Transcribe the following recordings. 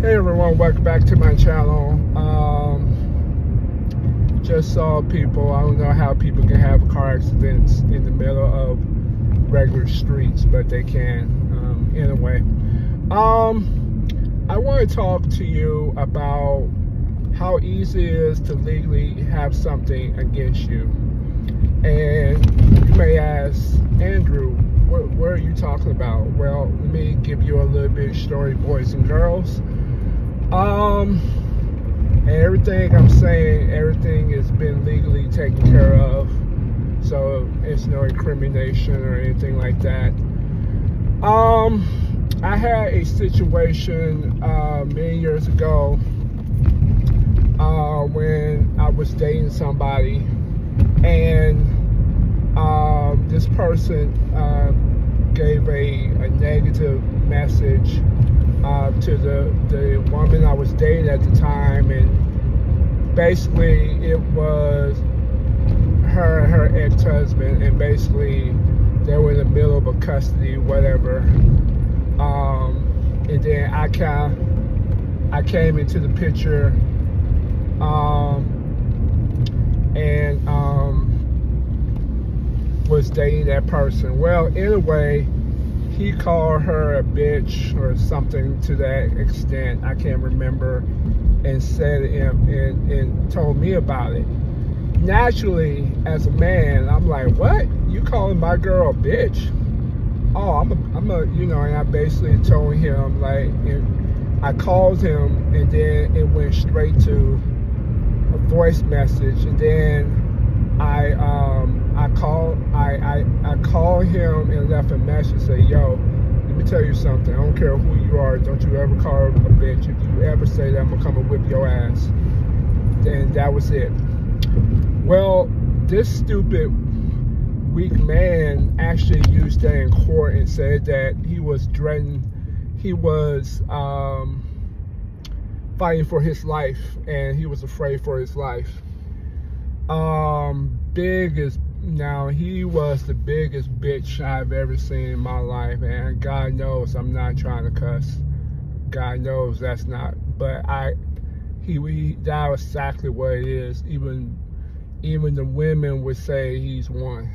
Hey everyone, welcome back to my channel. Just saw people, I don't know how people can have car accidents in the middle of regular streets, but they can. Anyway, I want to talk to you about how easy it is to legally have something against you. And you may ask, Andrew, what are you talking about? Well, let me give you a little bit of story, boys and girls. And everything I'm saying, everything has been legally taken care of, so it's no incrimination or anything like that. I had a situation many years ago when I was dating somebody, and this person gave a negative message to the woman I was dating at the time, and basically it was her and her ex-husband, and basically they were in the middle of a custody, whatever. And then I came into the picture, and was dating that person. Well, anyway, he called her a bitch or something to that extent, I can't remember, and said and told me about it. Naturally, as a man, I'm like, what? You calling my girl a bitch? Oh, I'm a, you know, and I basically told him, like, and I called him, and then it went straight to a voice message, and then I called him and left a message, say, yo, let me tell you something. I don't care who you are. Don't you ever call her a bitch. If you ever say that, I'm gonna come and whip your ass. And that was it. Well, this stupid, weak man actually used that in court and said that he was fighting for his life, and he was afraid for his life. Now, he was the biggest bitch I've ever seen in my life, and God knows I'm not trying to cuss. God knows that's not, but that was exactly what it is. Even the women would say he's one.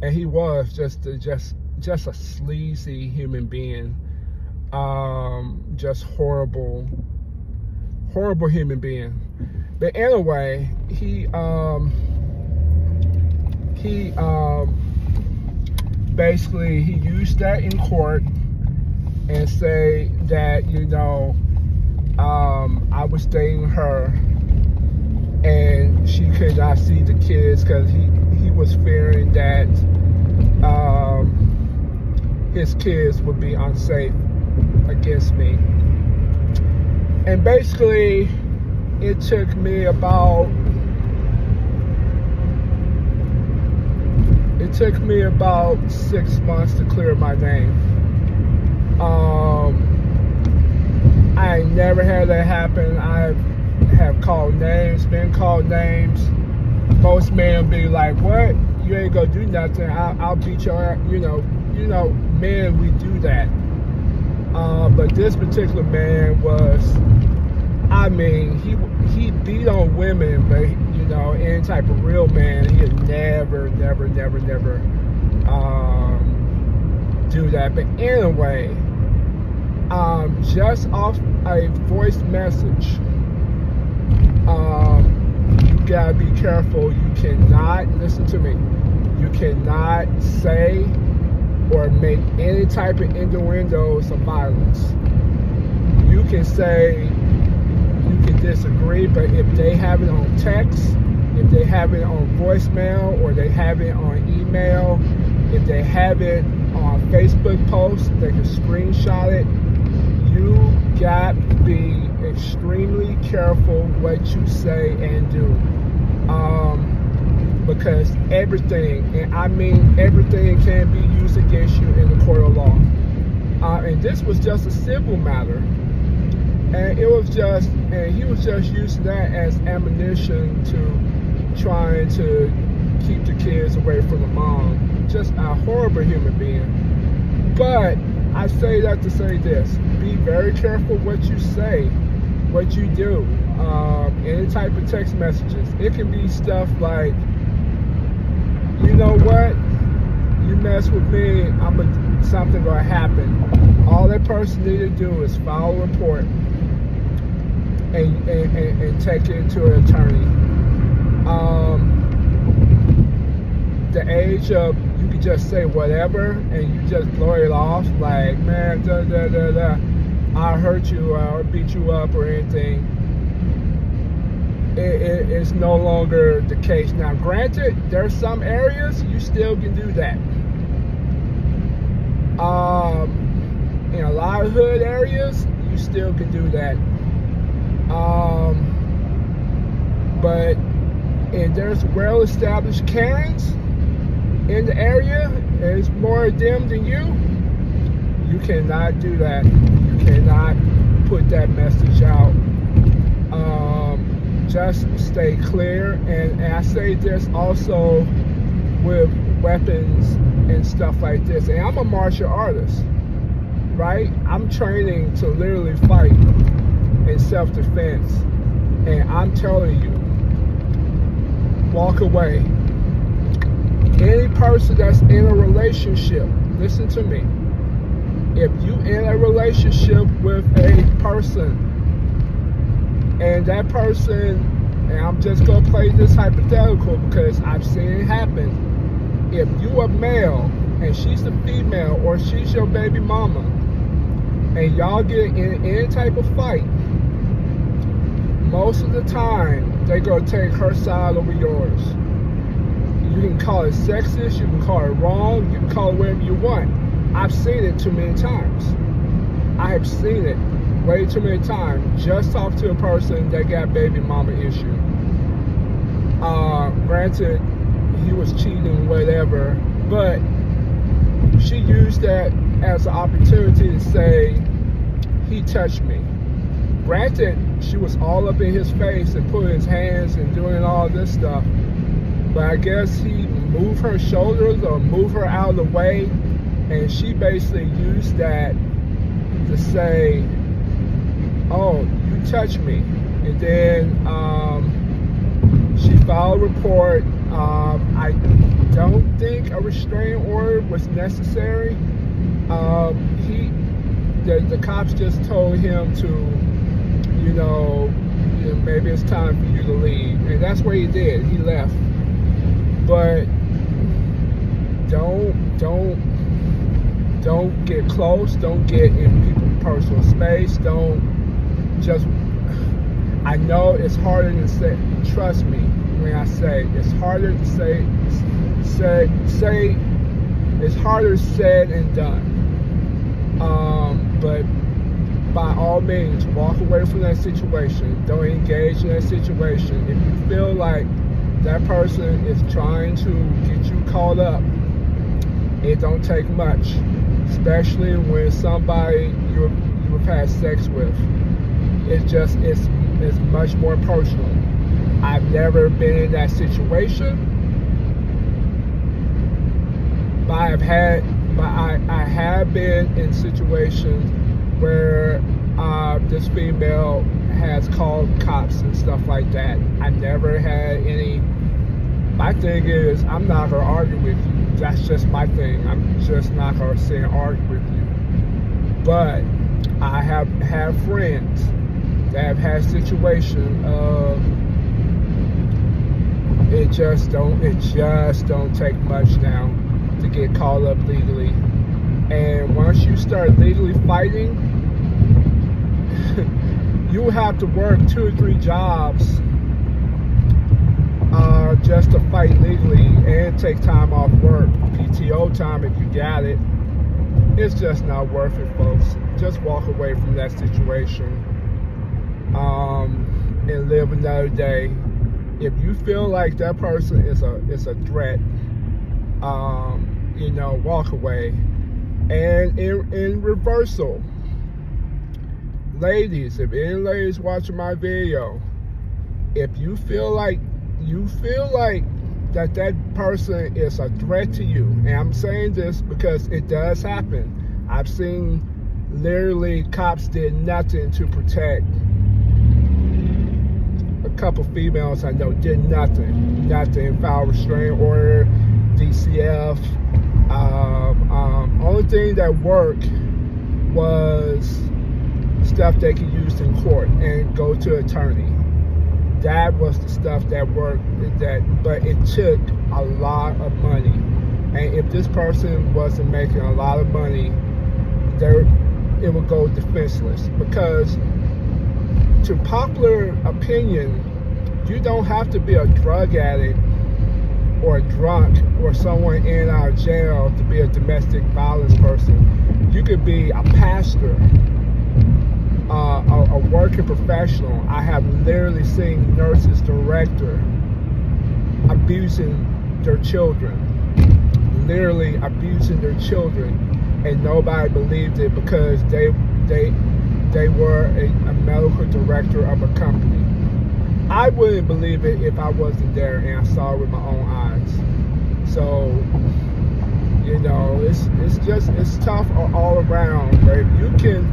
And he was just a sleazy human being. Just horrible human being. But anyway, he basically he used that in court and say that, you know, I was dating her and she could not see the kids because he was fearing that his kids would be unsafe against me. And basically, it took me about 6 months to clear my name. I never had that happen. I have been called names. Most men be like, what? You ain't gonna do nothing. I'll beat your ass. You know, men, we do that. But this particular man was, I mean, he beat on women, but, you know, any type of real man, he'd never do that. But anyway, just off a voice message, you gotta be careful. You cannot, listen to me, you cannot say or make any type of innuendos of violence. You can say, you can disagree, but if they have it on text, if they have it on voicemail, or they have it on email, if they have it on Facebook posts, they can screenshot it. You got to be extremely careful what you say and do. Because everything, and I mean everything, can be used against you in the court of law. And this was just a civil matter. And he was just using that as ammunition to trying to keep the kids away from the mom. Just a horrible human being. But I say that to say this. be very careful what you say, what you do. Any type of text messages. It can be stuff like, you know what? You mess with me, something gonna happen. All that person need to do is file a report and take it to an attorney. The age of you can just say whatever and you just blow it off like, man, I hurt you or beat you up or anything. It's no longer the case. Now, granted, there's some areas you still can do that. In a lot of hood areas, you still can do that. But if there's well-established Karens in the area, there's more of them than you cannot do that. You cannot put that message out. Just stay clear. And I say this also with weapons and stuff like this. And I'm a martial artist, right? I'm training to literally fight in self-defense. And I'm telling you, walk away. Any person that's in a relationship, listen to me. If you in a relationship with a person, and that person, and I'm just gonna play this hypothetical because I've seen it happen. If you a male and she's a female, or she's your baby mama, and y'all get in any type of fight, most of the time they gonna take her side over yours. You can call it sexist, you can call it wrong, you can call it whatever you want. I've seen it too many times. I have seen it way too many times. Just talk to a person that got baby mama issue. Granted, he was cheating, whatever, but she used that as an opportunity to say, he touched me. Granted, she was all up in his face and putting his hands and doing all this stuff, but I guess he moved her shoulders or moved her out of the way, and she basically used that to say, oh, you touched me. And then she filed a report. I don't think a restraining order was necessary. The cops just told him to, you know, maybe it's time for you to leave. And that's what he did. He left. But don't get close. Don't get in people's personal space. I know it's harder to say, trust me when I say, it's harder to say, it's harder said and done. But by all means, walk away from that situation. Don't engage in that situation. If you feel like that person is trying to get you caught up, it don't take much, especially when somebody you've had sex with. It's much more personal. I've never been in that situation, but I have been in situations where this female has called cops and stuff like that. I never had any. My thing is, I'm not gonna argue with you. That's just my thing. I'm just not gonna sit and argue with you. But I have had friends that have had situations of it just don't take much now to get called up legally. And once you start legally fighting, you have to work 2 or 3 jobs just to fight legally and take time off work, PTO time if you got it. It's just not worth it, folks. Just walk away from that situation and live another day. If you feel like that person is a threat, you know, walk away. And in reversal, ladies, if any ladies watching my video, if you feel like that person is a threat to you, and I'm saying this because it does happen. I've seen literally cops did nothing to protect. A couple females I know did nothing, filed restraining order, DCF. Only thing that worked was stuff they could use in court and go to attorney. That was the stuff that worked. But it took a lot of money, and if this person wasn't making a lot of money, it would go defenseless. Because to popular opinion, you don't have to be a drug addict or a drunk or someone in our jail to be a domestic violence person. You could be a pastor, a working professional. I have literally seen nurses, director abusing their children, literally abusing their children, and nobody believed it because they were a medical director of a company. I wouldn't believe it if I wasn't there and I saw it with my own eyes. So, you know, it's tough all around. But if you can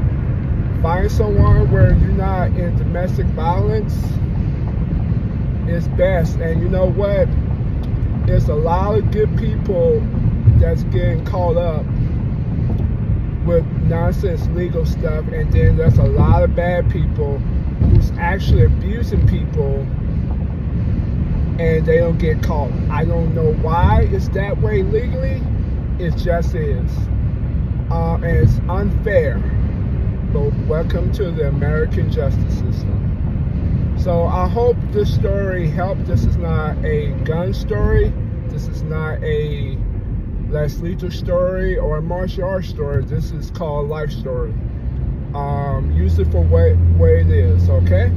find someone where you're not in domestic violence, it's best. And you know what? There's a lot of good people that's getting caught up with nonsense legal stuff, and then there's a lot of bad people who's actually abusing people and they don't get caught. I don't know why it's that way legally. It just is. And it's unfair. But welcome to the American justice system. So I hope this story helped. This is not a gun story. This is not a less lethal story or a martial arts story. This is called life story. Use it for what it is, okay?